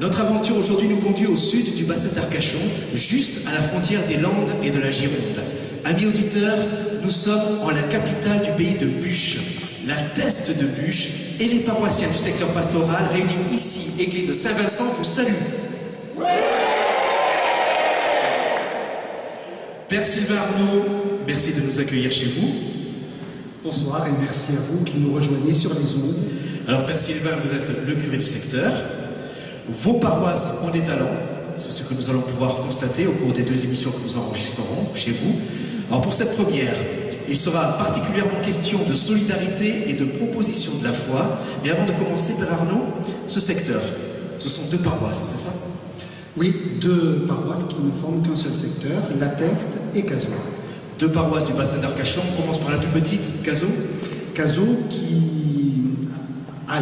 Notre aventure aujourd'hui nous conduit au sud du bassin d'Arcachon, juste à la frontière des Landes et de la Gironde. Amis auditeurs, nous sommes en la capitale du pays de Buch, la Teste de Buch, et les paroissiens du secteur pastoral réunis ici, église de Saint-Vincent, vous saluent. Père Sylvain Arnaud, merci de nous accueillir chez vous. Bonsoir et merci à vous qui nous rejoignez sur les ondes. Alors Père Sylvain, vous êtes le curé du secteur. Vos paroisses ont des talents, c'est ce que nous allons pouvoir constater au cours des 2 émissions que nous enregistrerons chez vous. Alors pour cette première, il sera particulièrement question de solidarité et de proposition de la foi. Mais avant de commencer, Père Arnaud, ce secteur, ce sont 2 paroisses, c'est ça? Oui, 2 paroisses qui ne forment qu'un seul secteur, la Teste et Cazaux. 2 paroisses du bassin d'Arcachon. On commence par la plus petite, Cazaux. Cazaux qui a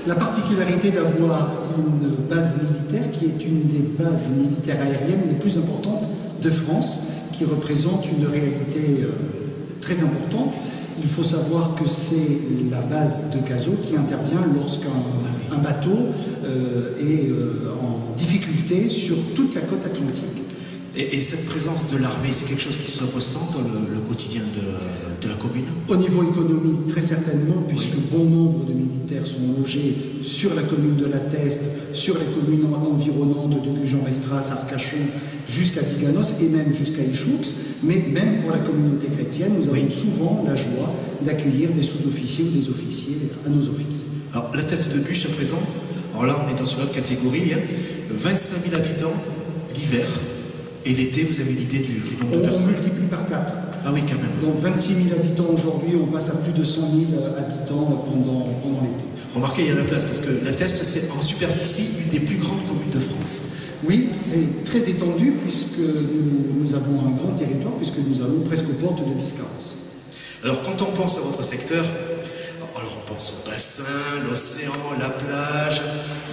la particularité d'avoir une base militaire qui est une des bases militaires aériennes les plus importantes de France, qui représente une réalité très importante. Il faut savoir que c'est la base de Cazaux qui intervient lorsqu'un bateau est en difficulté sur toute la côte atlantique. Et cette présence de l'armée, c'est quelque chose qui se ressent dans le quotidien de la commune? Au niveau économique, très certainement, puisque bon nombre de militaires sont logés sur la commune de la Teste, sur les communes environnantes de Gujan-Mestras, Arcachon, jusqu'à Biganos et même jusqu'à Ichoux. Mais même pour la communauté chrétienne, nous avons souvent la joie d'accueillir des sous-officiers ou des officiers à nos offices. Alors, la Teste de Buch à présent, alors là, on est dans une autre catégorie, 25 000 habitants l'hiver. Et l'été, vous avez une idée du nombre de personnes? On multiplie par 4. Ah oui, quand même. Donc 26 000 habitants aujourd'hui, on passe à plus de 100 000 habitants pendant l'été. Remarquez, il y a la place, parce que la Teste, c'est en superficie une des plus grandes communes de France. Oui, c'est très étendu, puisque nous avons un grand territoire, puisque nous allons presque aux portes de Biscarrosse. Alors, quand on pense à votre secteur, alors on pense au bassin, l'océan, la plage,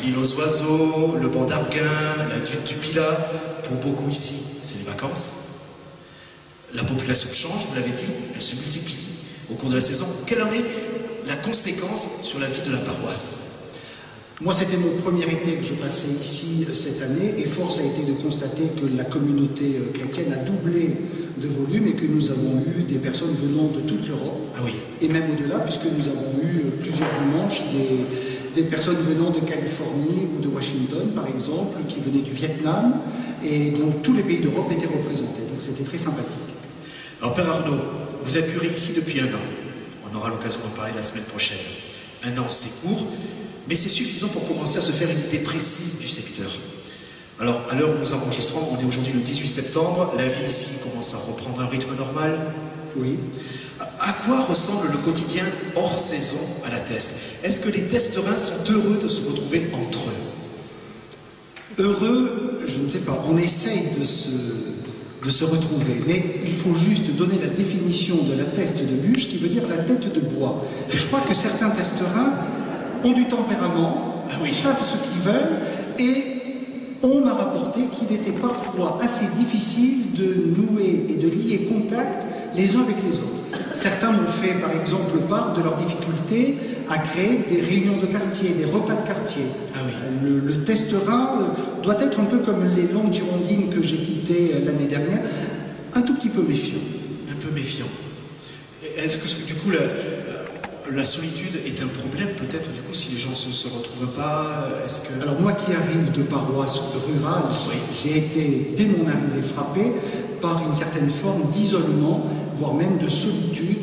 l'île aux oiseaux, le banc d'Arguin, la dune du Pilat. Pour beaucoup ici, c'est les vacances. La population change, vous l'avez dit, elle se multiplie au cours de la saison. Quelle en est la conséquence sur la vie de la paroisse? Moi, c'était mon premier été que je passais ici cette année, et force a été de constater que la communauté chrétienne a doublé de volume et que nous avons eu des personnes venant de toute l'Europe, ah oui. Et même au-delà, puisque nous avons eu plusieurs dimanches des personnes venant de Californie ou de Washington, par exemple, qui venaient du Vietnam, et donc tous les pays d'Europe étaient représentés, donc c'était très sympathique. Alors Père Arnaud, vous êtes curé ici depuis 1 an, on aura l'occasion d'en parler la semaine prochaine. 1 an c'est court, mais c'est suffisant pour commencer à se faire une idée précise du secteur. Alors, à l'heure où nous enregistrons, on est aujourd'hui le 18 septembre, la vie ici commence à reprendre un rythme normal. Oui. À quoi ressemble le quotidien hors saison à la Teste? Est-ce que les Testerains sont heureux de se retrouver entre eux? Heureux, je ne sais pas. On essaye de se retrouver. Mais il faut juste donner la définition de la Teste de Buch, qui veut dire la tête de bois. Et je crois que certains Testerains ont du tempérament, savent ce qu'ils veulent, et on m'a rapporté qu'il était parfois assez difficile de nouer et de lier contact les uns avec les autres. Certains m'ont fait, par exemple, part de leur difficulté à créer des réunions de quartier, des repas de quartier. Ah oui. Le Testerin doit être un peu comme les Landes girondines que j'ai quittées l'année dernière, un tout petit peu méfiant. Un peu méfiant. Est-ce que du coup, la solitude est un problème, peut-être, du coup, si les gens ne se retrouvent pas? Alors moi qui arrive de paroisse rurale, oui. J'ai été, dès mon arrivée, frappé par une certaine forme d'isolement, voire même de solitude,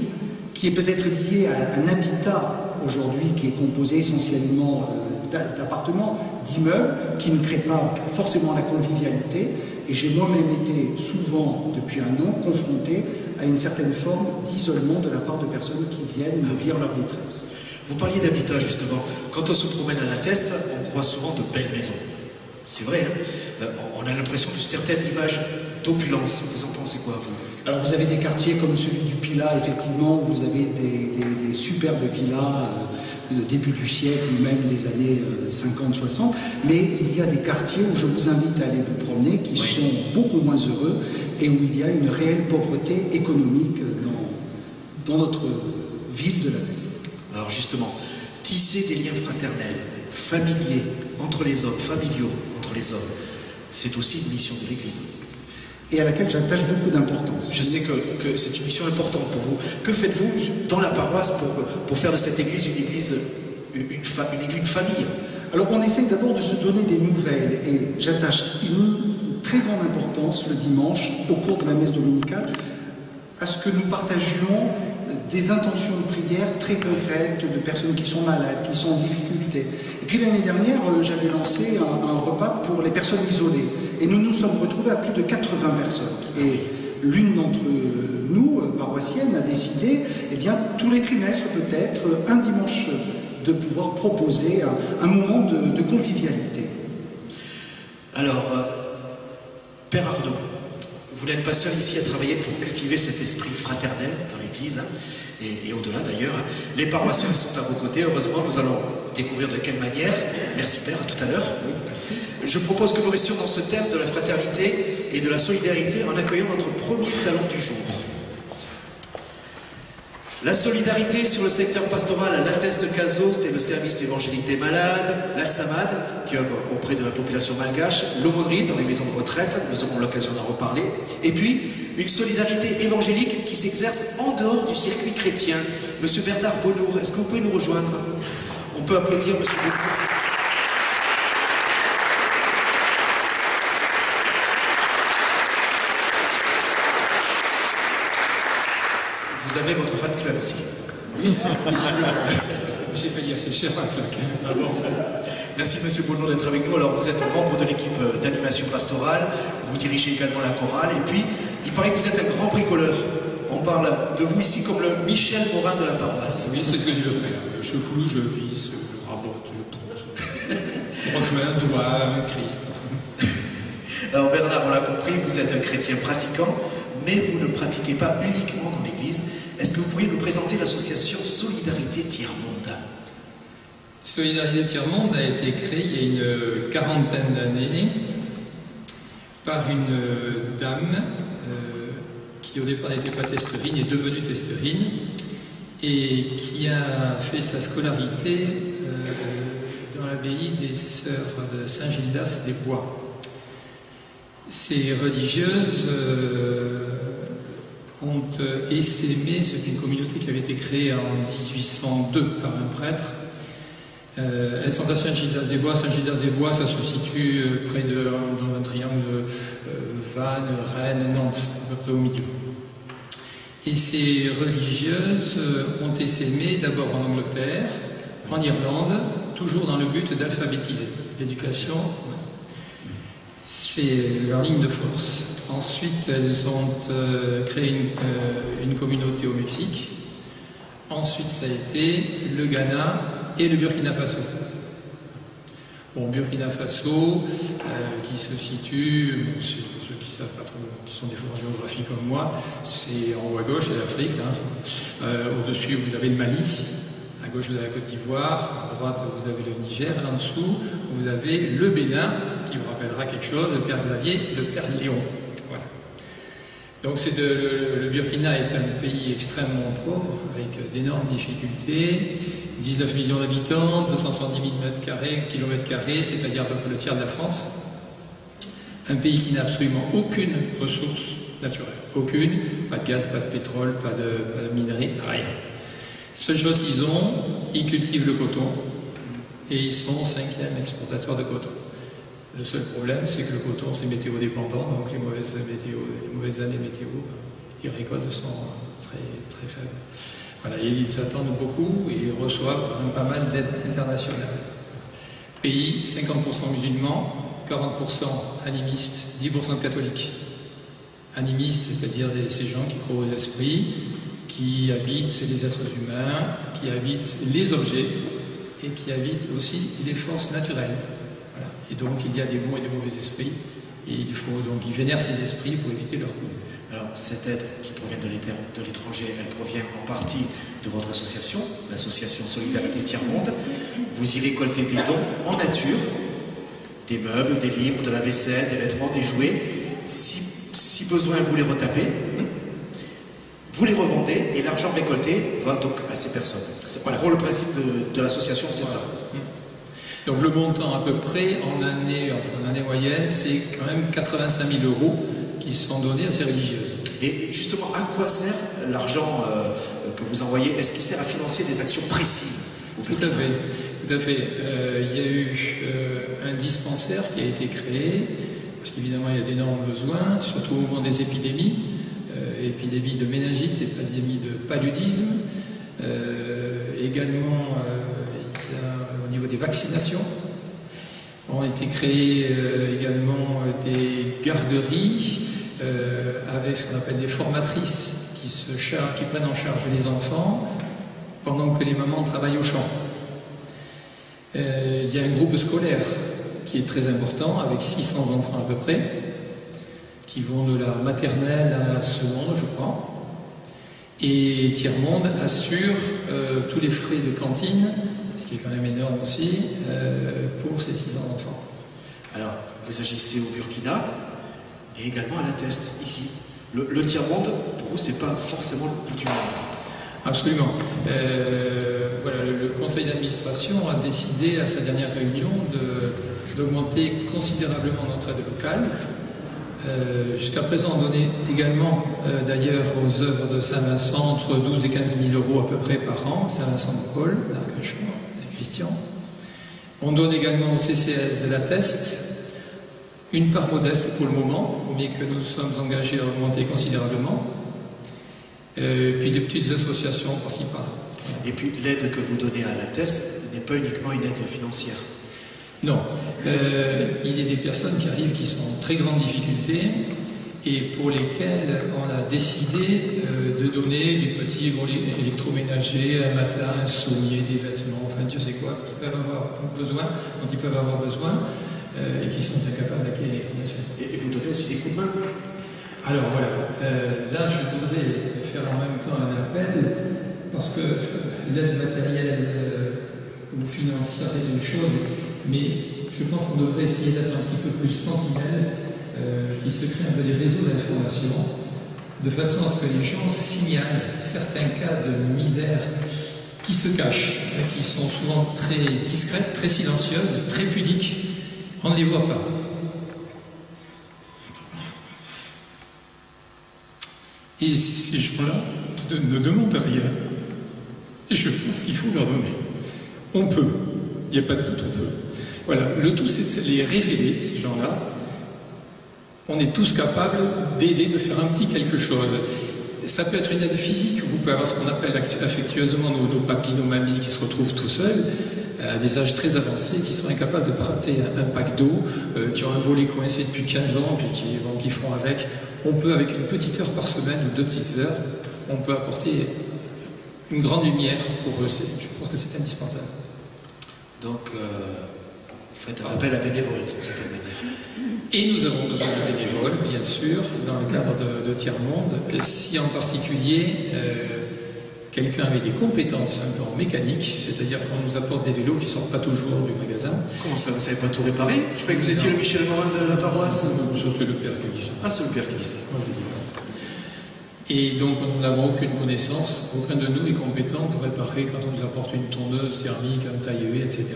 qui est peut-être liée à un habitat aujourd'hui qui est composé essentiellement d'appartements, d'immeubles, qui ne créent pas forcément la convivialité. Et j'ai moi-même été souvent, depuis 1 an, confronté à une certaine forme d'isolement de la part de personnes qui viennent me dire leur détresse. Vous parliez d'habitat, justement. Quand on se promène à la Teste, on croit souvent de belles maisons. C'est vrai, hein? On a l'impression d'une certaine image d'opulence. Vous en pensez quoi, vous? Alors, vous avez des quartiers comme celui du Pilat, effectivement, où vous avez des superbes villas début du siècle ou même des années 50-60, mais il y a des quartiers où je vous invite à aller vous promener qui sont beaucoup moins heureux et où il y a une réelle pauvreté économique dans notre ville de la Teste. Alors justement, tisser des liens fraternels, familiers, entre les hommes, familiaux, entre les hommes. C'est aussi une mission de l'Église. Et à laquelle j'attache beaucoup d'importance. Je sais que c'est une mission importante pour vous. Que faites-vous dans la paroisse pour faire de cette Église une Église, une famille? Alors on essaye d'abord de se donner des nouvelles et j'attache une très grande importance le dimanche au cours de la messe dominicale à ce que nous partagions des intentions de prière très concrètes de personnes qui sont malades, qui sont en difficulté. Et puis l'année dernière, j'avais lancé un repas pour les personnes isolées et nous nous sommes retrouvés à plus de 80 personnes. Et l'une d'entre nous, paroissienne, a décidé, eh bien, tous les trimestres peut-être, un dimanche, de pouvoir proposer un moment de convivialité. Alors, Père Arnaud, vous n'êtes pas seul ici à travailler pour cultiver cet esprit fraternel dans l'Église, hein, et au-delà d'ailleurs. Les paroissiens sont à vos côtés, heureusement, nous allons découvrir de quelle manière. Merci Père, à tout à l'heure. Oui, merci. Je propose que nous restions dans ce thème de la fraternité et de la solidarité en accueillant notre premier talent du jour. La solidarité sur le secteur pastoral, l'Atteste Caso, c'est le service évangélique des malades, l'Alsamad, qui œuvre auprès de la population malgache, l'aumônerie dans les maisons de retraite, nous aurons l'occasion d'en reparler, et puis une solidarité évangélique qui s'exerce en dehors du circuit chrétien. Monsieur Bernard Bonnour, est-ce que vous pouvez nous rejoindre? On peut applaudir Monsieur Bonnour. Vous avez votre fan club ici. Oui, j'ai payé assez cher à la claque. Ah bon. Merci Monsieur Bonneau d'être avec nous. Alors vous êtes membre de l'équipe d'animation pastorale, vous dirigez également la chorale, et puis il paraît que vous êtes un grand bricoleur. On parle de vous ici comme le Michel Morin de la paroisse. Oui, c'est ce que dit le Père. Je cloue, je visse, je rabote, je ponce. Je rejoins un doigt, un Christ. Alors Bernard, on l'a compris, vous êtes un chrétien pratiquant, mais vous ne pratiquez pas uniquement dans l'Église. Est-ce que vous pourriez nous présenter l'association Solidarité Tiers-Monde? Solidarité Tiers-Monde a été créée il y a une quarantaine d'années par une dame qui au départ n'était pas testerine, est devenue testerine et qui a fait sa scolarité dans l'abbaye des Sœurs de Saint-Gildas-des-Bois. Ces religieuses ont essaimé, c'est une communauté qui avait été créée en 1802 par un prêtre. Elles sont à Saint-Gildas-des-Bois. Saint-Gildas-des-Bois, ça se situe près dans un triangle Vannes, Rennes, Nantes, à peu près au milieu. Et ces religieuses ont essaimé d'abord en Angleterre, en Irlande, toujours dans le but d'alphabétiser. L'éducation, c'est leur ligne de force. Ensuite, elles ont créé une communauté au Mexique. Ensuite, ça a été le Ghana et le Burkina Faso. Bon, Burkina Faso, qui se situe, ceux qui ne savent pas trop, qui sont des forts géographiques comme moi, c'est en haut à gauche, c'est l'Afrique. Hein. Au-dessus, vous avez le Mali. À gauche, vous avez la Côte d'Ivoire. À droite, vous avez le Niger. En dessous, vous avez le Bénin, qui vous rappellera quelque chose, le Père Xavier et le Père Léon. Voilà. Donc le Burkina est un pays extrêmement pauvre, avec d'énormes difficultés, 19 millions d'habitants, 270 000 kilomètres carrés, c'est-à-dire à peu près le tiers de la France. Un pays qui n'a absolument aucune ressource naturelle, aucune, pas de gaz, pas de pétrole, pas de minerais, rien. Seule chose qu'ils ont, ils cultivent le coton et ils sont 5e exportateur de coton. Le seul problème, c'est que le coton, c'est météo-dépendant, donc les mauvaises années météo, les récoltes sont très, très faibles. Voilà, et ils s'attendent beaucoup et ils reçoivent quand même pas mal d'aide internationale. Pays, 50% musulmans, 40% animistes, 10% de catholiques. Animistes, c'est-à-dire ces gens qui croient aux esprits, qui habitent les êtres humains, qui habitent les objets et qui habitent aussi les forces naturelles. Voilà. Et donc il y a des bons et des mauvais esprits et il faut donc ils vénèrent ces esprits pour éviter leur coup. Alors cette aide qui provient de l'étranger, elle provient en partie de votre association, l'association Solidarité Tiers-Monde. Vous y récoltez des dons en nature, des meubles, des livres, de la vaisselle, des vêtements, des jouets. Si besoin, vous les retapez. Vous les revendez et l'argent récolté va donc à ces personnes. En gros, le principe de l'association, c'est ça. Donc le montant à peu près en année moyenne, c'est quand même 85 000 € qui sont donnés à ces religieuses. Et justement, à quoi sert l'argent que vous envoyez? Est-ce qu'il sert à financer des actions précises au Tout à fait. Tout à fait. Il y a eu un dispensaire qui a été créé, parce qu'évidemment il y a d'énormes besoins, surtout au moment des épidémies, épidémies de méningite, épidémies de paludisme, également au niveau des vaccinations. Ont été créées également des garderies avec ce qu'on appelle des formatrices qui prennent en charge les enfants pendant que les mamans travaillent au champ. Il y a un groupe scolaire qui est très important, avec 600 enfants à peu près, qui vont de la maternelle à la seconde, je crois. Et Tiers-Monde assure tous les frais de cantine, ce qui est quand même énorme aussi, pour ces 600 enfants. Alors, vous agissez au Burkina et également à la Teste, ici. Le tiers-monde, pour vous, c'est pas forcément le bout du monde. Absolument. Voilà, le conseil d'administration a décidé à sa dernière réunion d'augmenter considérablement notre aide locale. Jusqu'à présent, on donnait également d'ailleurs aux œuvres de Saint-Vincent entre 12 et 15 000 € à peu près par an, Saint-Vincent de Paul, d'Arcachon et Christian. On donne également au CCS de la Teste, une part modeste pour le moment, mais que nous sommes engagés à augmenter considérablement. Puis des petites associations par-ci par-là. Et puis l'aide que vous donnez à la Teste n'est pas uniquement une aide financière. Non. Il y a des personnes qui arrivent qui sont en très grande difficulté et pour lesquelles on a décidé de donner du petit électroménager, un matelas, un sommier, des vêtements, enfin Dieu sait quoi, dont ils peuvent avoir besoin et qui sont incapables d'acquérir. Et vous donnez aussi des coups de main. Alors voilà, là je voudrais faire en même temps un appel, parce que l'aide matérielle ou financière c'est une chose, mais je pense qu'on devrait essayer d'être un petit peu plus sentinelle, qu'il se crée un peu des réseaux d'information, de façon à ce que les gens signalent certains cas de misère qui se cachent, qui sont souvent très discrètes, très silencieuses, très pudiques. On ne les voit pas. Et ces gens-là ne demandent rien. Et je pense qu'il faut leur donner. On peut. Il n'y a pas de doute, on peut. Voilà. Le tout, c'est de les révéler, ces gens-là. On est tous capables d'aider, de faire un petit quelque chose. Ça peut être une aide physique. Vous pouvez avoir ce qu'on appelle affectueusement nos papis, nos mamies qui se retrouvent tout seuls, à des âges très avancés, qui sont incapables de porter un pack d'eau, qui ont un volet coincé depuis 15 ans, puis qui font avec. On peut, avec une petite heure par semaine ou 2 petites heures, on peut apporter une grande lumière pour eux. Je pense que c'est indispensable. Donc, vous faites un appel à bénévoles, d'une certaine manière. Et nous avons besoin de bénévoles, bien sûr, dans le cadre de Tiers-Monde. Et si en particulier, quelqu'un avait des compétences un peu en mécanique, c'est-à-dire qu'on nous apporte des vélos qui ne sortent pas toujours du magasin. Comment ça, vous ne savez pas tout réparer? Je croyais que vous étiez le Michel Morin de la paroisse. C'est le père qui dit ça. Ah, c'est le père qui dit ça. Moi, je dis pas ça. Et donc, nous n'avons aucune connaissance, aucun de nous est compétent pour réparer quand on nous apporte une tondeuse thermique, un taille-huée, etc.,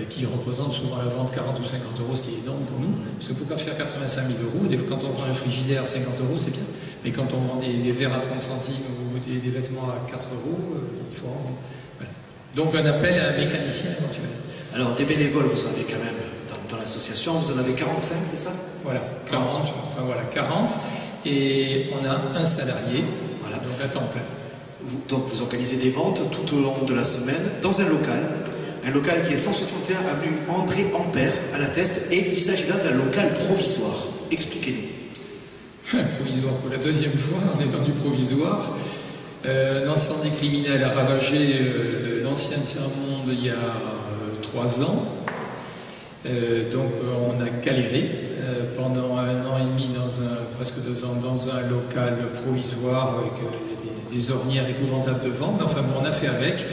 qui représente souvent à la vente 40 ou 50 €, ce qui est énorme pour nous. Parce que pour faire 85 000 €, quand on vend un frigidaire 50 €, c'est bien. Mais quand on vend des verres à 30 centimes ou des vêtements à 4 €, il faut en... Voilà. Donc, un appel à un mécanicien éventuel. Alors, des bénévoles, vous en avez quand même dans l'association, vous en avez 45, c'est ça? Voilà, 40. Enfin voilà, 40. Et on a un salarié, voilà, donc à temps plein. Donc vous organisez des ventes tout au long de la semaine dans un local qui est 161 avenue André Ampère à la Teste, et il s'agit là d'un local provisoire. Expliquez-nous. Provisoire pour la deuxième fois, on est dans du provisoire. Un incendie criminel a ravagé l'ancien Tiers-Monde il y a 3 ans. Donc on a galéré pendant 1 an et demi, presque 2 ans, dans un local provisoire avec des ornières épouvantables devant. Mais enfin bon, on a fait avec.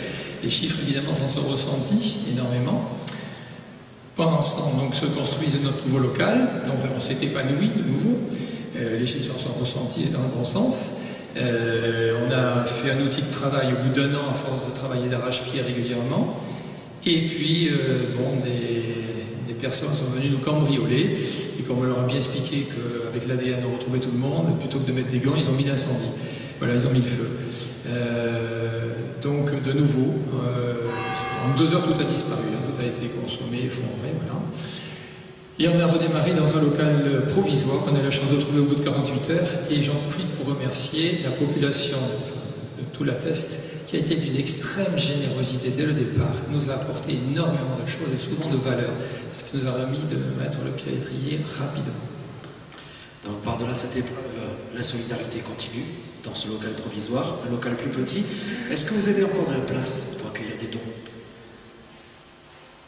Les chiffres évidemment s'en sont ressentis énormément. Pendant ce temps, donc, se construisait notre nouveau local. Donc on s'est épanoui de nouveau. Les chiffres s'en sont ressentis dans le bon sens. On a fait un outil de travail au bout d'1 an à force de travailler d'arrache-pied régulièrement. Et puis, des personnes sont venues nous cambrioler. Et comme on leur a bien expliqué qu'avec l'ADN on retrouvait tout le monde, plutôt que de mettre des gants, ils ont mis l'incendie. Voilà, ils ont mis le feu. Donc, de nouveau, en 2 heures, tout a disparu. Tout a été consommé, effondré, voilà. Et on a redémarré dans un local provisoire qu'on a eu la chance de trouver au bout de 48 heures. Et j'en profite pour remercier la population de tout l'Atteste qui a été d'une extrême générosité dès le départ, nous a apporté énormément de choses et souvent de valeurs, ce qui nous a remis de mettre le pied à l'étrier rapidement. Donc par-delà cette épreuve, la solidarité continue dans ce local provisoire, un local plus petit. Est-ce que vous avez encore de la place pour accueillir des dons?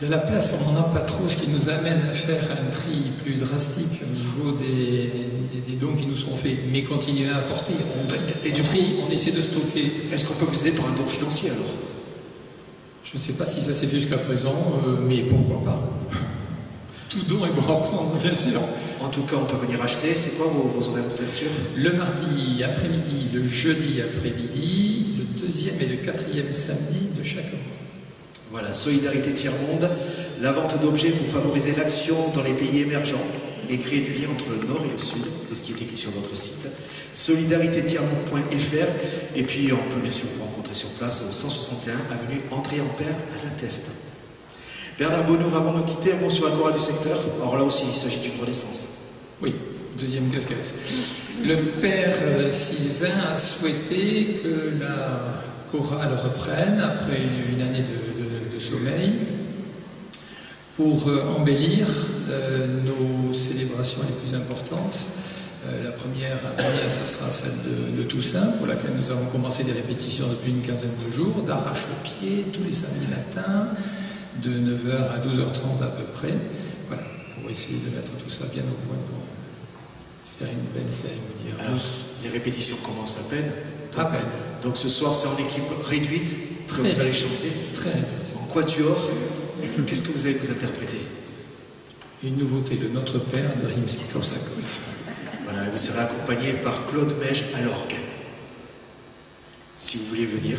De la place, on n'en a pas trop, ce qui nous amène à faire un tri plus drastique au niveau des dons qui nous sont faits, mais continuer à apporter. Et du tri, on essaie de stocker. Est-ce qu'on peut vous aider par un don financier alors? Je ne sais pas si ça s'est fait jusqu'à présent, mais pourquoi pas? Tout don est bon à prendre, bien sûr. En tout cas, on peut venir acheter. C'est quoi vos horaires d'ouverture? Le mardi après-midi, le jeudi après-midi, le 2e et le 4e samedi de chaque mois. Voilà, Solidarité Tiers-Monde, la vente d'objets pour favoriser l'action dans les pays émergents et créer du lien entre le Nord et le Sud. C'est ce qui est écrit sur notre site. solidaritétiermonde.fr. Et puis, on peut bien sûr vous rencontrer sur place au 161 avenue André-Ampère à l'Atteste. Bernard Bonnour, avant de nous quitter, un mot sur la chorale du secteur. Alors là aussi, il s'agit d'une renaissance. Oui, deuxième casquette. Le père Sylvain a souhaité que la chorale reprenne après une année de sommeil pour embellir nos célébrations les plus importantes. La première année, ce sera celle de Toussaint, pour laquelle nous avons commencé des répétitions depuis une quinzaine de jours, d'arrache-pied, tous les samedis matins, de 9h à 12h30 à peu près. Voilà, pour essayer de mettre tout ça bien au point pour faire une belle cérémonie. Alors, les répétitions commencent à peine. À peine. Donc ce soir, c'est en équipe réduite que vous allez chanter. Très réduite. En quatuor, qu'est-ce que vous allez vous interpréter? Une nouveauté, le Notre Père de Rimsky-Korsakov. Voilà, vous serez accompagné par Claude Mège à l'orgue. Si vous voulez venir.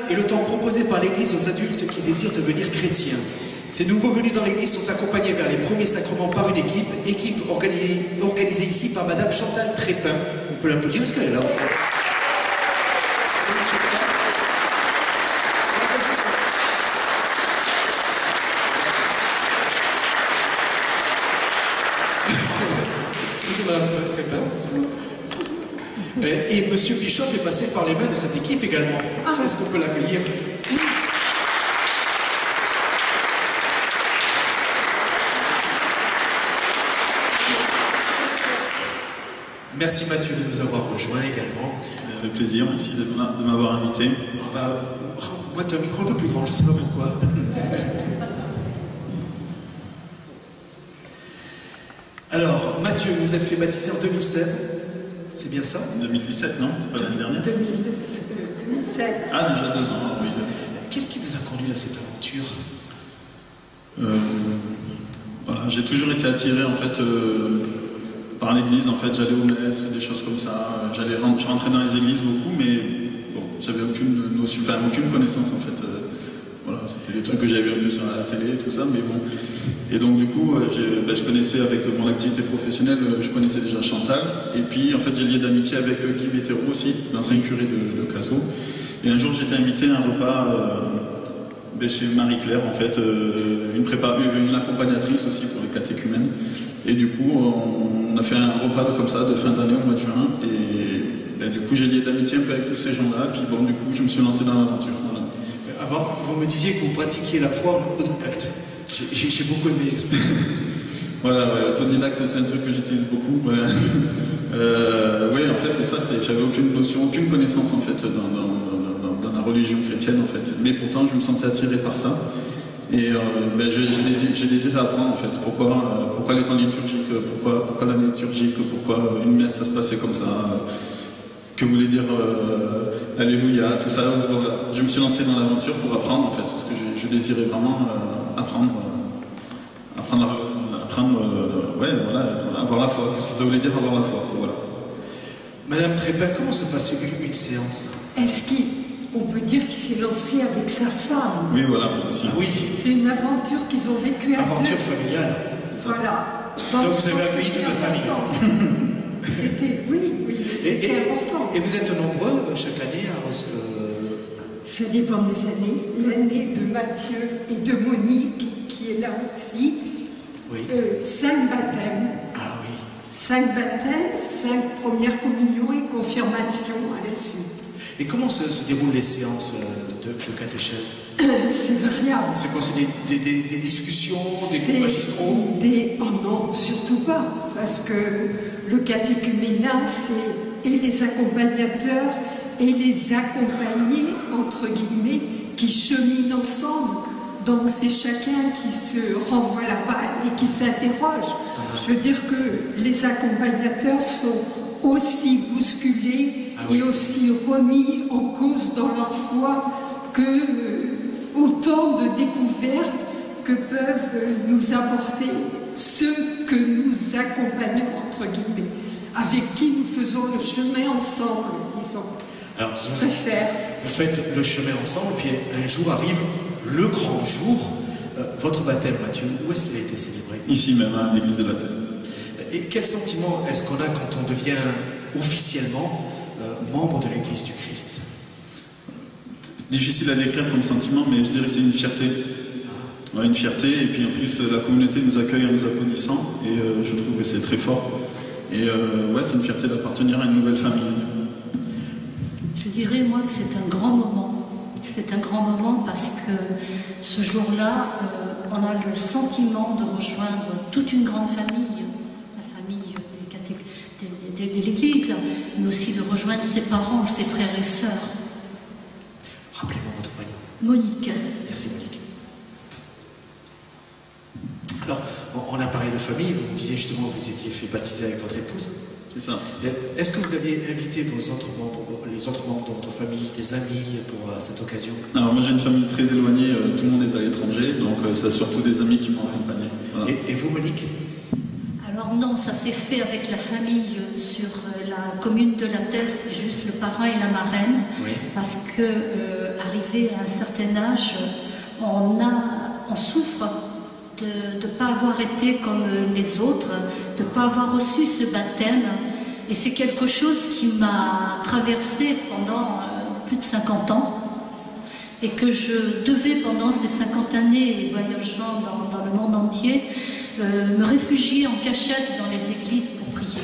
est le temps proposé par l'Église aux adultes qui désirent devenir chrétiens. Ces nouveaux venus dans l'Église sont accompagnés vers les premiers sacrements par une équipe organisée ici par Madame Chantal Trépin. On peut l'applaudir, est-ce qu'elle est là au fond? Bonjour Madame Trépin. Et Monsieur Bischoff est passé par les mains de cette équipe également. Est-ce qu'on peut l'accueillir? Merci Mathieu de nous avoir rejoints également. Avec plaisir, merci de m'avoir invité. Moi, tu as un micro un peu plus grand, je ne sais pas pourquoi. Alors, Mathieu, vous êtes fait baptiser en 2016, c'est bien ça? 2017, non? C'est pas l'année dernière? 2017. Ah, déjà 2 ans, oui. Qu'est-ce qui vous a conduit à cette aventure? Voilà, j'ai toujours été attiré en fait par l'église. En fait, j'allais aux messes, des choses comme ça. Je rentrais dans les églises beaucoup, mais bon, j'avais aucune notion, enfin aucune connaissance en fait. Voilà, c'était des trucs que j'avais vu un peu sur la télé et tout ça, mais bon. Et donc du coup, je connaissais avec mon activité professionnelle, je connaissais déjà Chantal. Et puis en fait, j'ai lié d'amitié avec Guy Vétéro aussi, l'ancien curé de Cazaux. Et un jour, j'ai été invité à un repas chez Marie-Claire, en fait, une accompagnatrice aussi pour les catéchumènes. Et du coup, on a fait un repas comme ça de fin d'année au mois de juin. Et du coup, j'ai lié d'amitié un peu avec tous ces gens-là. Puis bon, du coup, je me suis lancé dans l'aventure. Voilà. Avant, vous me disiez que vous pratiquiez la foi en autodidacte. J'ai beaucoup aimé l'expression. Voilà, ouais, autodidacte, c'est un truc que j'utilise beaucoup. Ouais. Oui, en fait, c'est ça, j'avais aucune notion, aucune connaissance en fait dans la religion chrétienne en fait. Mais pourtant, je me sentais attiré par ça. Et j'ai désiré apprendre en fait pourquoi les temps liturgiques, pourquoi la liturgique, pourquoi une messe ça se passait comme ça, que voulait dire Alléluia, tout ça. Voilà. Je me suis lancé dans l'aventure pour apprendre en fait, parce que je désirais vraiment apprendre, avoir la foi. Ça voulait dire avoir la foi. Voilà. Madame Trépin, comment se passe une séance? Est-ce qu'on peut dire qu'il s'est lancé avec sa femme? Oui, voilà, aussi. Oui. C'est une aventure qu'ils ont vécue à deux. Aventure familiale. Voilà. Donc vous avez accueilli toute la famille. C'était important. Et vous êtes nombreux chaque année à Ça dépend des années. L'année de Mathieu et de Monique, qui est là aussi. Oui. 5 baptêmes. Ah oui. 5 baptêmes, 5 premières communions et confirmations à la suite. Et comment se déroulent les séances de catéchèse? C'est variable. C'est quoi? C'est des discussions, des cours magistraux? Oh non, surtout pas. Parce que le catéchuménat, c'est et les accompagnateurs et les accompagnés, entre guillemets, qui cheminent ensemble. Donc c'est chacun qui se renvoie la balle et qui s'interroge. Je veux dire que les accompagnateurs sont aussi bousculés et aussi remis en cause dans leur foi que autant de découvertes que peuvent nous apporter ceux que nous accompagnons, entre guillemets, avec qui nous faisons le chemin ensemble, disons. Alors, vous faites le chemin ensemble, puis un jour arrive le grand jour, votre baptême, Mathieu. Où est-ce qu'il a été célébré? Ici même, à l'église de la Teste. Et quel sentiment est-ce qu'on a quand on devient officiellement membre de l'église du Christ? Difficile à décrire comme sentiment, mais je dirais que c'est une fierté. Ouais, une fierté, et puis en plus la communauté nous accueille en nous applaudissant, et je trouve que c'est très fort. Et ouais, c'est une fierté d'appartenir à une nouvelle famille. Je dirais, moi, que c'est un grand moment. C'est un grand moment parce que ce jour-là, on a le sentiment de rejoindre toute une grande famille, la famille de l'Église, mais aussi de rejoindre ses parents, ses frères et sœurs. Rappelez-moi votre prénom. Monique. Merci Monique. Alors, on a parlé de famille, vous me disiez justement que vous étiez fait baptiser avec votre épouse. C'est ça. Est-ce que vous aviez invité les autres membres de votre famille, des amis, pour cette occasion? Alors moi j'ai une famille très éloignée, tout le monde est à l'étranger, donc c'est surtout des amis qui m'ont accompagné. Voilà. Et vous, Monique? Alors non, ça s'est fait avec la famille sur la commune de la Thèse, juste le parrain et la marraine, Oui. parce que arrivé à un certain âge, on souffre de ne pas avoir été comme les autres, de ne pas avoir reçu ce baptême, et c'est quelque chose qui m'a traversée pendant plus de 50 ans, et que je devais pendant ces 50 années, voyageant dans le monde entier, me réfugier en cachette dans les églises pour prier.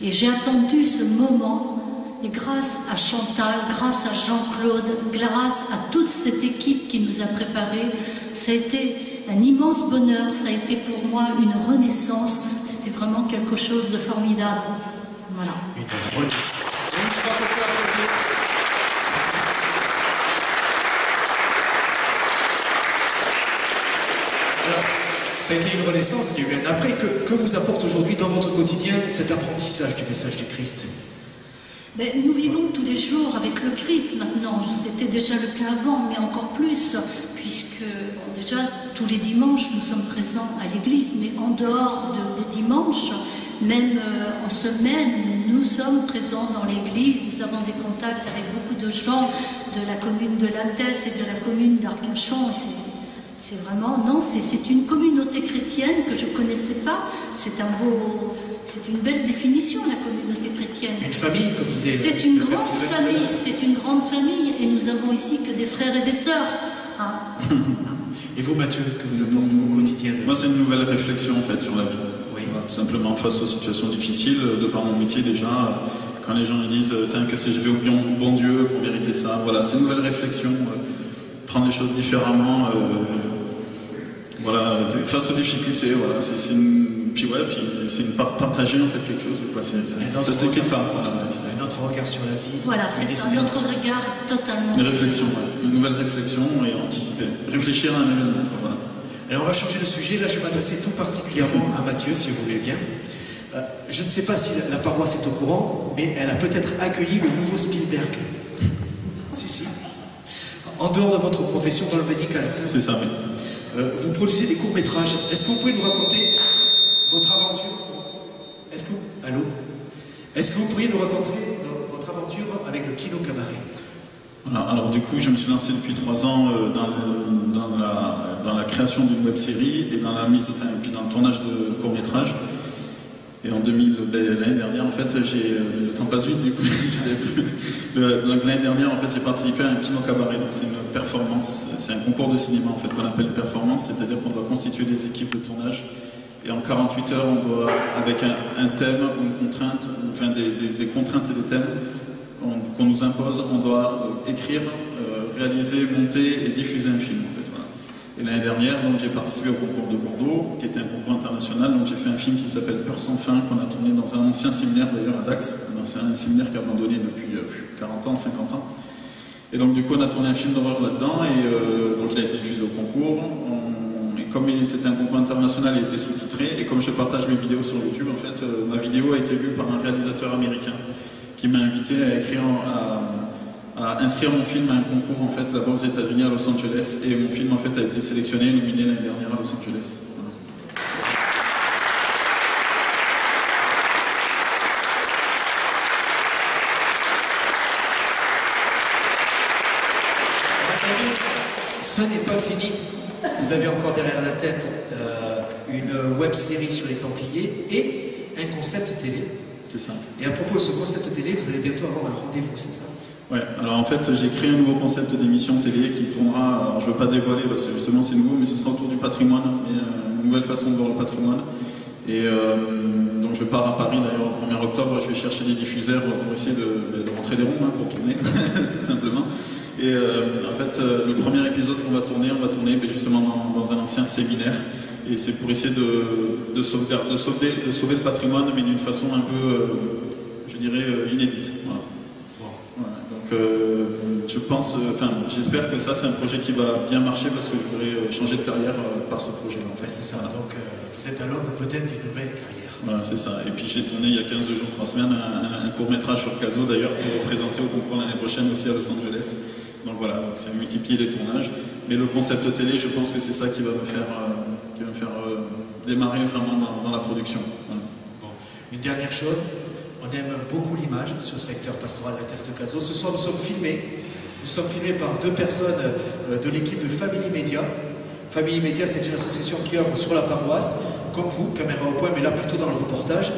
Et j'ai attendu ce moment, et grâce à Chantal, grâce à Jean-Claude, grâce à toute cette équipe qui nous a préparés, ça a été un immense bonheur, ça a été pour moi une renaissance, c'était vraiment quelque chose de formidable. Voilà. Une renaissance. Donc, je crois qu'on peut applaudir. Alors, ça a été une renaissance, il y a eu un après. Que vous apporte aujourd'hui dans votre quotidien cet apprentissage du message du Christ? Ben, nous vivons tous les jours avec le Christ maintenant. C'était déjà le cas avant, mais encore plus, puisque bon, déjà tous les dimanches nous sommes présents à l'église, mais en dehors des dimanches, même en semaine, nous sommes présents dans l'église. Nous avons des contacts avec beaucoup de gens de la commune de Lantès et de la commune d'Arcachon. C'est vraiment, non, c'est une communauté chrétienne que je ne connaissais pas. C'est une belle définition, la communauté chrétienne. Une famille, comme disait. C'est une grande famille, c'est une grande famille, et nous avons ici que des frères et des sœurs. Hein. Et vous, Mathieu, que vous apporte au quotidien? Moi, c'est une nouvelle réflexion en fait sur la vie. Oui. Voilà, tout simplement face aux situations difficiles, de par mon métier déjà. Quand les gens ils disent tiens, que si je vais au bon Dieu pour mériter ça, voilà, c'est une nouvelle réflexion. Prendre les choses différemment. Voilà, face aux difficultés, voilà, c'est une partager en fait quelque chose, quoi. Ça s'équipe pas. Voilà. Un autre regard sur la vie. Voilà, c'est ça, notre regard totalement. Une réflexion, ouais. Une nouvelle réflexion et anticiper. Réfléchir à un événement, voilà. Alors on va changer de sujet, là je vais m'adresser tout particulièrement à Mathieu, si vous voulez bien. Je ne sais pas si la paroisse est au courant, mais elle a peut-être accueilli le nouveau Spielberg. Si. En dehors de votre profession dans le médical, c'est ça, oui. Vous produisez des courts-métrages. Est-ce que vous pouvez nous raconter votre aventure? Allô? Est-ce que vous pourriez nous raconter votre aventure avec le Kino Cabaret? Voilà, alors du coup, je me suis lancé depuis 3 ans dans la création d'une web-série et dans le tournage de courts-métrages. Et l'année dernière, en fait, le temps passe vite, du coup, l'année dernière, en fait, j'ai participé à un Kino Cabaret. Donc, c'est une performance, c'est un concours de cinéma, en fait, qu'on appelle performance, c'est-à-dire qu'on doit constituer des équipes de tournage. Et en 48 heures, on doit, avec un thème ou une contrainte, enfin, des contraintes et des thèmes qu'on nous impose, on doit écrire, réaliser, monter et diffuser un film, en fait. Et l'année dernière, donc, j'ai participé au concours de Bordeaux, qui était un concours international. Donc, j'ai fait un film qui s'appelle Peur sans fin, qu'on a tourné dans un ancien séminaire d'ailleurs à Dax. C'est un séminaire qui a abandonné depuis 40 ans, 50 ans. Et donc, du coup, on a tourné un film d'horreur là-dedans, et donc, il a été diffusé au concours. Et comme c'était un concours international, il a été sous-titré. Et comme je partage mes vidéos sur YouTube, en fait, ma vidéo a été vue par un réalisateur américain qui m'a invité à écrire à inscrire mon film à un concours en fait là-bas aux États-Unis à Los Angeles, et mon film en fait a été sélectionné et nominé l'année dernière à Los Angeles. Voilà. Ce n'est pas fini. Vous avez encore derrière la tête une web-série sur les Templiers et un concept télé. C'est ça. Et à propos de ce concept télé, vous allez bientôt avoir un rendez-vous, c'est ça? Ouais, alors en fait j'ai créé un nouveau concept d'émission télé qui tournera, alors je ne veux pas dévoiler parce que justement c'est nouveau, mais ce sera autour du patrimoine, et une nouvelle façon de voir le patrimoine. Et donc je pars à Paris d'ailleurs le 1er octobre, je vais chercher des diffuseurs pour essayer de rentrer des ronds pour tourner, tout simplement. Et en fait le premier épisode qu'on va tourner, justement dans un ancien séminaire, et c'est pour essayer de sauver le patrimoine, mais d'une façon un peu, je dirais, inédite. Voilà. Je pense, j'espère que ça c'est un projet qui va bien marcher parce que je voudrais changer de carrière par ce projet. En fait. C'est ça, donc vous êtes à l'aube peut-être d'une nouvelle carrière. Voilà, c'est ça. Et puis j'ai tourné il y a 15 jours, 3 semaines, un court-métrage sur Caso d'ailleurs pour présenter au concours l'année prochaine aussi à Los Angeles. Donc voilà, c'est multiplier les tournages. Mais le concept télé, je pense que c'est ça qui va me faire qui va me faire démarrer vraiment dans la production. Voilà. Bon. Une dernière chose, on aime beaucoup l'image sur le secteur pastoral La Teste Caso. Ce soir, nous sommes filmés. Nous sommes filmés par 2 personnes de l'équipe de Family Media. Family Media, c'est une association qui œuvre sur la paroisse, comme vous, caméra au point, mais là plutôt dans le reportage.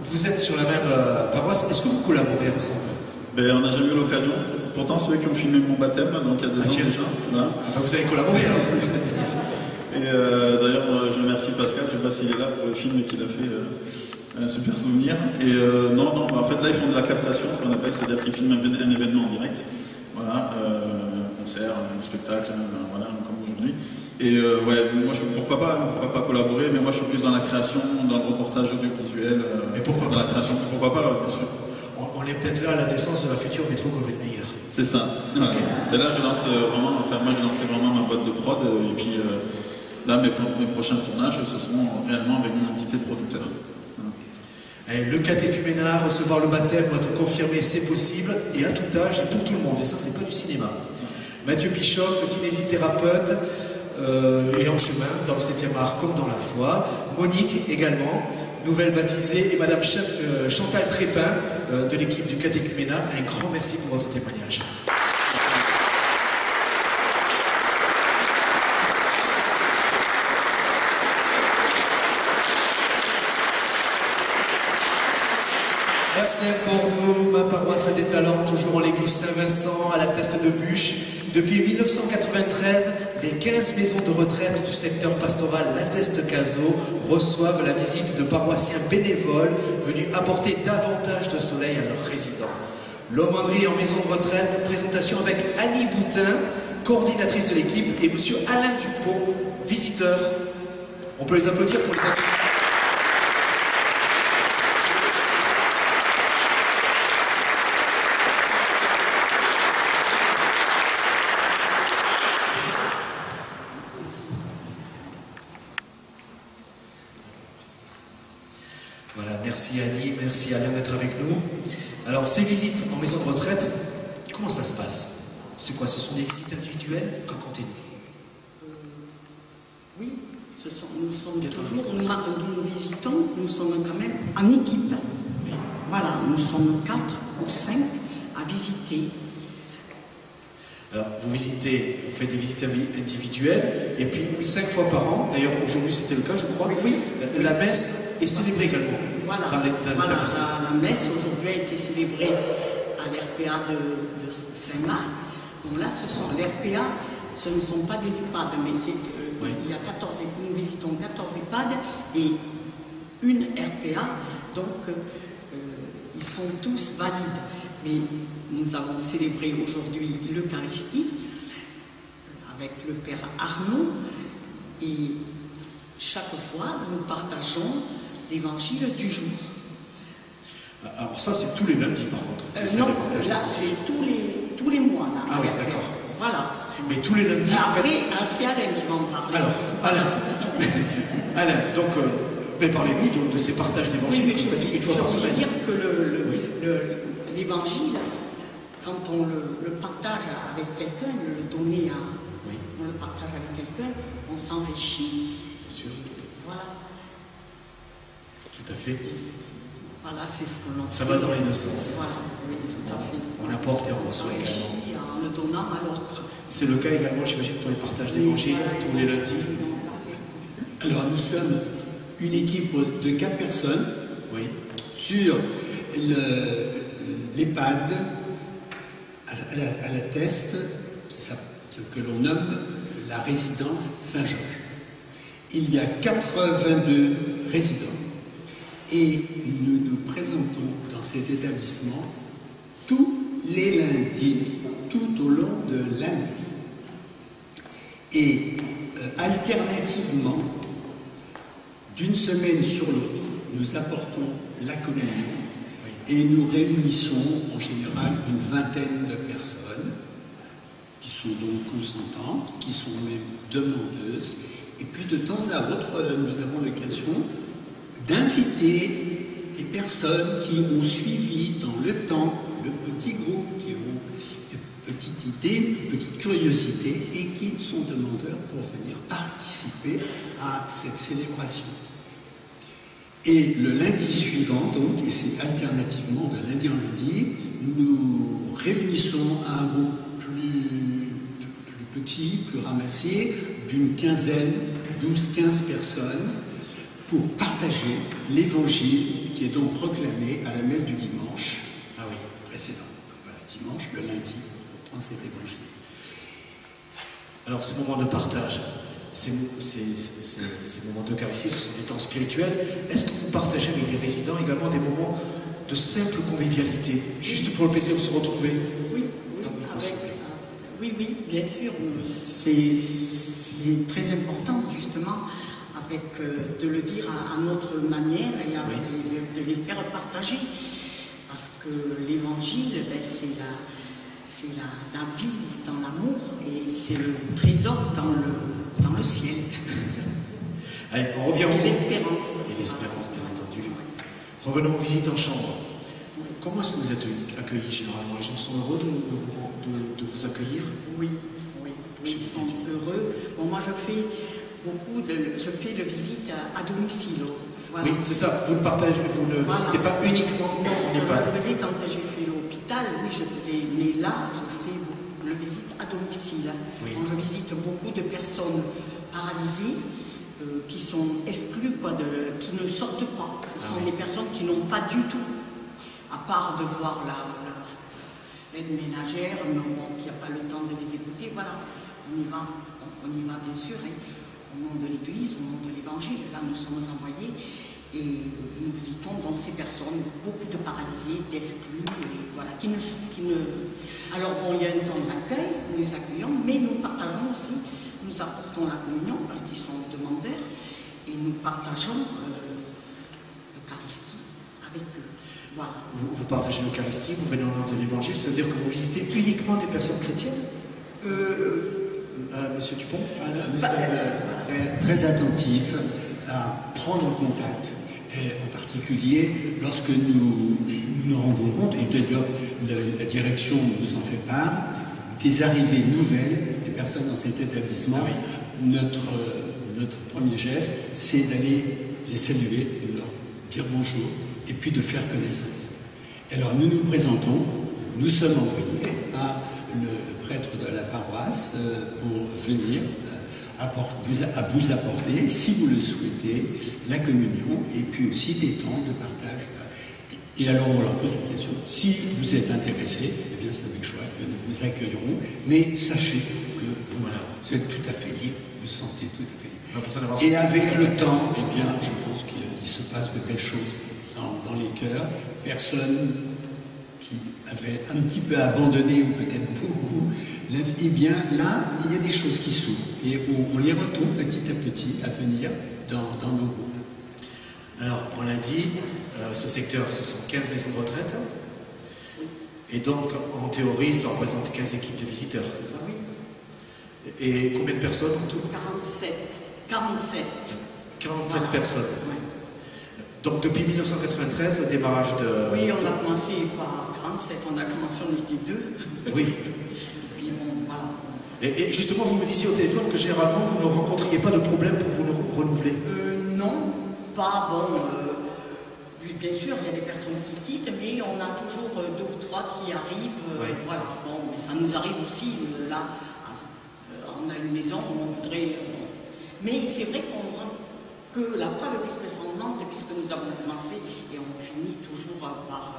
Vous êtes sur la même paroisse. Est-ce que vous collaborez ensemble? Ben, on n'a jamais eu l'occasion. Pourtant, c'est eux qui ont filmé mon baptême, donc il y a 2 ans déjà. Voilà. Vous avez collaboré, alors. Et d'ailleurs, je remercie Pascal, je ne sais pas s'il est là pour le film qu'il a fait, un super souvenir. Et non, en fait, là, ils font de la captation, ce qu'on appelle, c'est-à-dire qu'ils filment un événement en direct. Voilà, un concert, un spectacle, voilà, comme aujourd'hui. Et ouais, moi, pourquoi pas collaborer, mais moi, je suis plus dans la création, dans le reportage audiovisuel. Et pourquoi pas? Dans la création, pourquoi pas, bien sûr. On est peut-être là à la naissance de la future métro Goldwyn-Mayer. C'est ça. Okay. Et là, je lance vraiment, enfin, moi, j'ai lancé vraiment ma boîte de prod, et puis là, mes prochains tournages, ce seront réellement avec une entité de producteur. Voilà. Le catéchuménat, recevoir le baptême, ou être confirmé, c'est possible, et à tout âge, et pour tout le monde. Et ça, c'est pas du cinéma. Mathieu Pichoff, kinésithérapeute, et en chemin, dans le 7e art comme dans la foi. Monique également, nouvelle baptisée, et Madame Chantal Trépin, de l'équipe du catéchuménat. Un grand merci pour votre témoignage. RCF Bordeaux, ma paroisse a des talents, toujours en l'église Saint-Vincent, à la Teste de Bûche. Depuis 1993, les 15 maisons de retraite du secteur pastoral La Teste Caso reçoivent la visite de paroissiens bénévoles venus apporter davantage de soleil à leurs résidents. L'aumônerie en maison de retraite, présentation avec Annie Boutin, coordinatrice de l'équipe, et monsieur Alain Dupont, visiteur. On peut les applaudir pour les applaudir. Voilà, merci Annie, merci Alain d'être avec nous. Alors, ces visites en maison de retraite, comment ça se passe? C'est quoi? Ce sont des visites individuelles? Racontez-nous. Oui, nous sommes toujours, nous visitons, nous sommes quand même en équipe. Oui. Voilà, nous sommes 4 ou 5 à visiter. Alors, vous faites des visites individuelles, et puis 5 fois par an, d'ailleurs aujourd'hui c'était le cas je crois, oui. La messe est célébrée également. Voilà, la messe aujourd'hui a été célébrée à l'RPA de Saint-Marc. Donc là, l'RPA, ce ne sont pas des EHPAD, mais oui. Il y a nous visitons 14 EHPAD et une RPA, donc ils sont tous valides. Mais nous avons célébré aujourd'hui l'Eucharistie avec le Père Arnaud et chaque fois nous partageons l'évangile du jour. Alors ça c'est tous les lundis par contre. Non, là c'est tous les mois. Là, ah oui, d'accord. Voilà. Mais tous les lundis... Après, c'est Alain qui va en parler. Alors, Alain, donc, parlez-nous de ces partages d'évangile que vous faites une fois par semaine. Je veux dire que l'évangile, quand on le partage avec quelqu'un, on le partage avec quelqu'un, on s'enrichit. Bien sûr. Voilà. Tout à fait. Voilà, c'est ce que l'on fait. Ça va dans les deux sens. Voilà, oui, tout à fait. On apporte et on reçoit également. En le donnant à l'autre. C'est le cas également, j'imagine, pour les partages d'évangile, tous les lundis. Alors, nous sommes une équipe de 4 personnes sur l'EHPAD à la Teste, que l'on nomme la résidence Saint-Georges. Il y a 82 résidents et nous nous présentons dans cet établissement tous les lundis, tout au long de l'année. Et alternativement, d'une semaine sur l'autre, nous apportons la communion et nous réunissons en général une vingtaine de personnes qui sont donc consentantes, qui sont même demandeuses. Et puis de temps à autre, nous avons l'occasion d'inviter des personnes qui ont suivi dans le temps de petits groupes qui ont de petites idées, de petites curiosités et qui sont demandeurs pour venir participer à cette célébration. Et le lundi suivant, donc, et c'est alternativement de lundi en lundi, nous réunissons un groupe plus petit, plus ramassé, d'une quinzaine, 12-15 personnes, pour partager l'évangile qui est donc proclamé à la messe du dimanche précédent. Voilà, dimanche, le lundi, on prend cet évangile. Alors, ces moments de partage, ces moments d'Eucharistie, ce sont des temps spirituels. Est-ce que vous partagez avec les résidents également des moments de simple convivialité, juste pour le plaisir de se retrouver? Oui, oui, bien sûr. C'est très important, justement, de le dire à notre manière et de les faire partager. Parce que l'évangile, c'est la vie dans l'amour et c'est le trésor dans le ciel. Allez, on revient et l'espérance. Et l'espérance, bien entendu. Revenons aux visites en chambre. Comment est-ce que vous êtes accueillis généralement? Les gens sont heureux de vous accueillir? Oui, ils sont heureux. Bon, moi, je fais de visites à domicile. Voilà. Oui, c'est ça. Vous ne partagez, vous ne visitez pas uniquement. Non, je le faisais quand j'ai fait l'hôpital. Oui, je faisais. Mais là, je fais la visite à domicile. Oui. Bon, je visite beaucoup de personnes paralysées qui sont exclues, qui ne sortent pas. Ce sont des personnes qui n'ont pas du tout, à part de voir l'aide ménagère, mais bon, qui n'a pas le temps de les écouter. Voilà, on y va bien sûr. Au nom de l'Église, au nom de l'Évangile. Là, nous sommes envoyés et nous visitons donc ces personnes, beaucoup de paralysés, d'exclus, voilà, qui ne... Alors, bon, il y a un temps d'accueil, nous les accueillons, mais nous partageons aussi, nous apportons la communion parce qu'ils sont demandeurs et nous partageons l'Eucharistie avec eux. Voilà. Vous partagez l'Eucharistie, vous venez au nom de l'Évangile, ça veut dire que vous visitez uniquement des personnes chrétiennes? Monsieur Dupont? Nous sommes très attentifs à prendre contact, et en particulier lorsque nous nous rendons compte, et d'ailleurs la direction nous en fait part, des arrivées nouvelles des personnes dans cet établissement. Notre premier geste, c'est d'aller les saluer, de leur dire bonjour, et puis de faire connaissance. Alors nous nous présentons, nous sommes envoyés à le prêtre de la paroisse pour venir à vous apporter, si vous le souhaitez, la communion et puis aussi des temps de partage. Et alors on leur pose la question, si vous êtes intéressés, eh bien c'est avec joie que nous vous accueillerons, mais sachez que vous êtes tout à fait libre, vous vous sentez tout à fait libre. Et avec le temps, eh bien je pense qu'il se passe de belles choses dans les cœurs. Personne qui avait un petit peu abandonné, ou peut-être beaucoup, la vie, eh bien là, il y a des choses qui s'ouvrent. Et on les retrouve petit à petit à venir dans nos groupes. Alors, on l'a dit, ce secteur, ce sont 15 maisons de retraite. Et donc, en théorie, ça représente 15 équipes de visiteurs, c'est ça? Oui. Et combien de personnes en tout? 47. 47 personnes. Oui. Donc, depuis 1993, le démarrage de... Oui, on a commencé par 47, on a commencé, on était 2. Oui. Et puis bon, voilà. Et justement, vous me disiez au téléphone que généralement, vous ne rencontriez pas de problème pour vous renouveler. Non, pas bon. Oui, bien sûr, il y a des personnes qui quittent, mais on a toujours 2 ou 3 qui arrivent. Voilà. Bon, ça nous arrive aussi, là, on a une maison où on voudrait... Mais c'est vrai que la preuve, puisque c'est en Nantes, puisque nous avons commencé, et on finit toujours par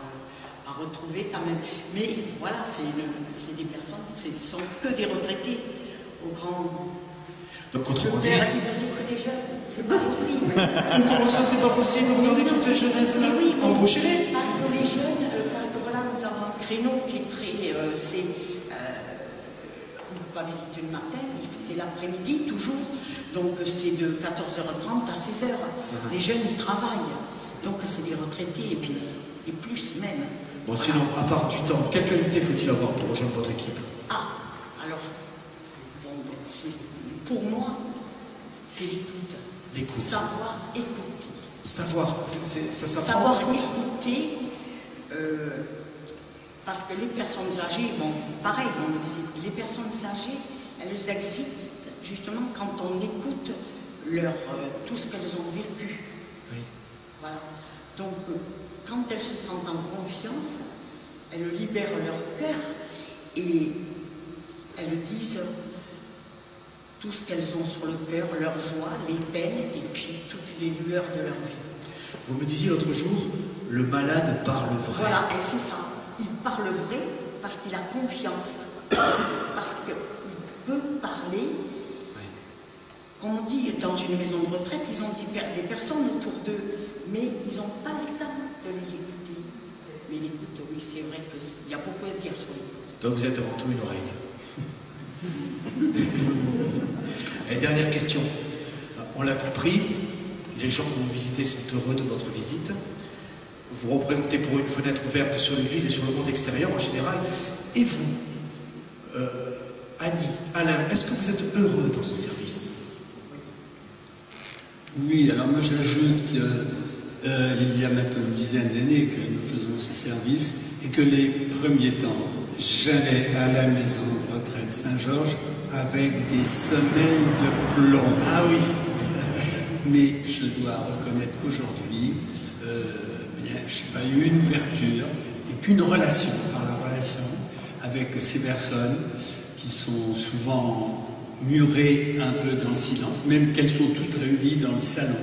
retrouver quand même. Mais voilà, c'est des personnes, ce ne sont que des retraités au grand... Donc, autrement dit... Il ne veut que des jeunes, c'est pas possible. Comment ça, c'est pas possible? Vous regardez toutes ces jeunesses-là, oui, embauchez-les. Parce que les jeunes, parce que voilà, nous avons un créneau qui est très... on ne peut pas visiter le matin, c'est l'après-midi toujours. Donc c'est de 14h30 à 16h. Les jeunes, ils travaillent. Donc c'est des retraités, et plus même. Bon, sinon, à part du temps, quelle qualité faut-il avoir pour rejoindre votre équipe? Alors, bon, pour moi, c'est l'écoute. L'écoute. Savoir écouter. Savoir, ça s'apprend. Savoir écouter, Parce que les personnes âgées, bon, pareil, on le disait, les personnes âgées, elles existent justement quand on écoute tout ce qu'elles ont vécu. Oui. Voilà. Donc, quand elles se sentent en confiance, elles libèrent leur cœur et elles disent tout ce qu'elles ont sur le cœur, leur joie, les peines et puis toutes les lueurs de leur vie. Vous me disiez l'autre jour, le malade parle vrai. Voilà, et c'est ça. Il parle vrai parce qu'il a confiance, parce qu'il peut parler. Oui. Comme on dit, dans une maison de retraite, ils ont des personnes autour d'eux, mais ils n'ont pas le temps de les écouter. Mais l'écoute, oui, c'est vrai qu'il y a beaucoup à dire sur l'écoute. Donc vous êtes avant tout une oreille. Et dernière question. On l'a compris, les gens que vous visitez sont heureux de votre visite. Vous représentez pour une fenêtre ouverte sur l'église et sur le monde extérieur en général. Et vous, Annie, Alain, est-ce que vous êtes heureux dans ce service? Oui, alors moi j'ajoute qu'il y a maintenant une dizaine d'années que nous faisons ce service et que les premiers temps, j'allais à la maison de retraite Saint-Georges avec des semelles de plomb. Ah oui. Mais je dois reconnaître qu'aujourd'hui, je sais pas, il y a eu une ouverture et puis une relation, par la relation avec ces personnes qui sont souvent murées un peu dans le silence, même qu'elles sont toutes réunies dans le salon.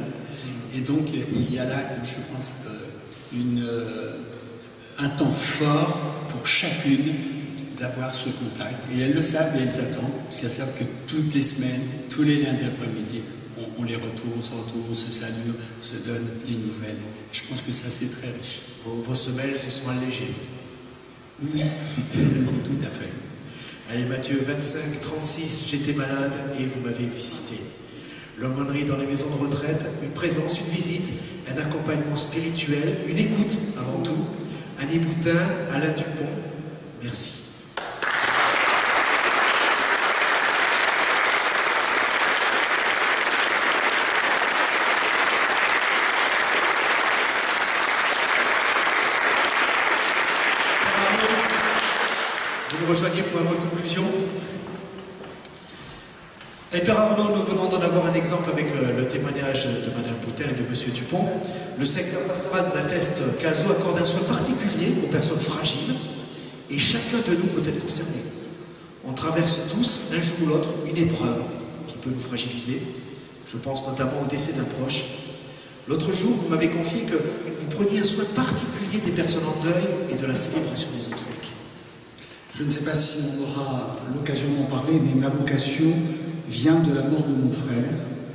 Et donc il y a là, je pense, un temps fort pour chacune d'avoir ce contact. Et elles le savent et elles attendent, parce qu'elles savent que toutes les semaines, tous les lundis après-midi, on les retrouve, on se retrouve, on se salue, on se donne les nouvelles. Je pense que ça, c'est très riche. Vos semelles se sont allégées. Oui, tout à fait. Allez, Matthieu 25, 36, j'étais malade et vous m'avez visité. L'aumônerie dans les maisons de retraite, une présence, une visite, un accompagnement spirituel, une écoute avant tout. Annie Boutin, Alain Dupont, merci. Vous nous rejoignez pour un mot de conclusion. Et Père Arnaud, nous venons d'en avoir un exemple avec le témoignage de Madame Boutin et de Monsieur Dupont. Le secteur pastoral de la Teste Cazaux accorde un soin particulier aux personnes fragiles et chacun de nous peut être concerné. On traverse tous, un jour ou l'autre, une épreuve qui peut nous fragiliser. Je pense notamment au décès d'un proche. L'autre jour, vous m'avez confié que vous preniez un soin particulier des personnes en deuil et de la célébration des obsèques. Je ne sais pas si on aura l'occasion d'en parler, mais ma vocation vient de la mort de mon frère,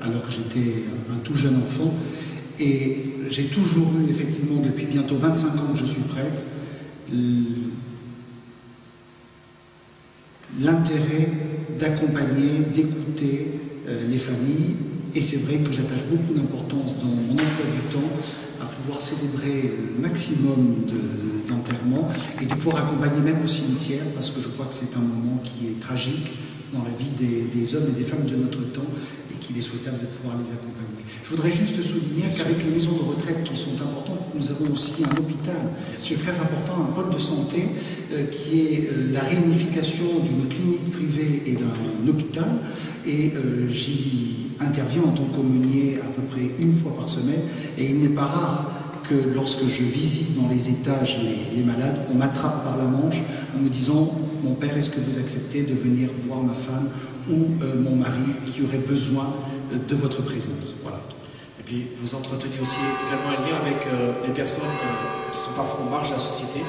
alors que j'étais un tout jeune enfant. Et j'ai toujours eu, effectivement, depuis bientôt 25 ans que je suis prêtre, l'intérêt d'accompagner, d'écouter les familles. Et c'est vrai que j'attache beaucoup d'importance dans mon emploi du temps à pouvoir célébrer le maximum d'enterrements et de pouvoir accompagner même au cimetière, parce que je crois que c'est un moment qui est tragique dans la vie des hommes et des femmes de notre temps et qu'il est souhaitable de pouvoir les accompagner. Je voudrais juste souligner qu'avec les maisons de retraite qui sont importantes, nous avons aussi un hôpital qui est très important, un pôle de santé qui est la réunification d'une clinique privée et d'un hôpital. Et j'y interviens en tant qu'aumônier à peu près une fois par semaine. Et il n'est pas rare que lorsque je visite dans les étages les malades, on m'attrape par la manche en me disant « Mon père, est-ce que vous acceptez de venir voir ma femme ou mon mari qui aurait besoin de votre présence ?» Voilà. Et puis, vous entretenez aussi également un lien avec les personnes qui sont parfois en marge de la société.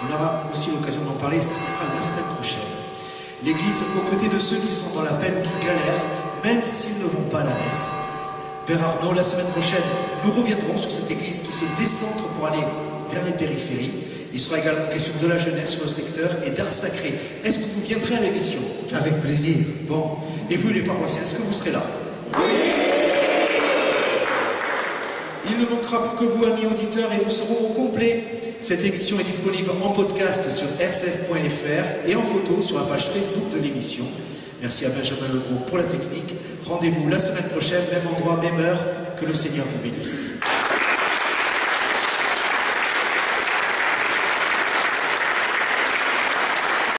On aura aussi l'occasion d'en parler, et ça, ce sera la semaine prochaine. L'Église aux côtés de ceux qui sont dans la peine, qui galèrent, même s'ils ne vont pas à la messe. Père Arnaud, la semaine prochaine, nous reviendrons sur cette Église qui se décentre pour aller vers les périphéries. Il sera également question de la jeunesse sur le secteur et d'art sacré. Est-ce que vous viendrez à l'émission? Avec plaisir. Bon. Et vous, les paroissiens, est-ce que vous serez là? Oui. Il ne manquera que vous, amis auditeurs, et nous serons au complet. Cette émission est disponible en podcast sur rcf.fr et en photo sur la page Facebook de l'émission. Merci à Benjamin Legros pour la technique. Rendez-vous la semaine prochaine, même endroit, même heure. Que le Seigneur vous bénisse.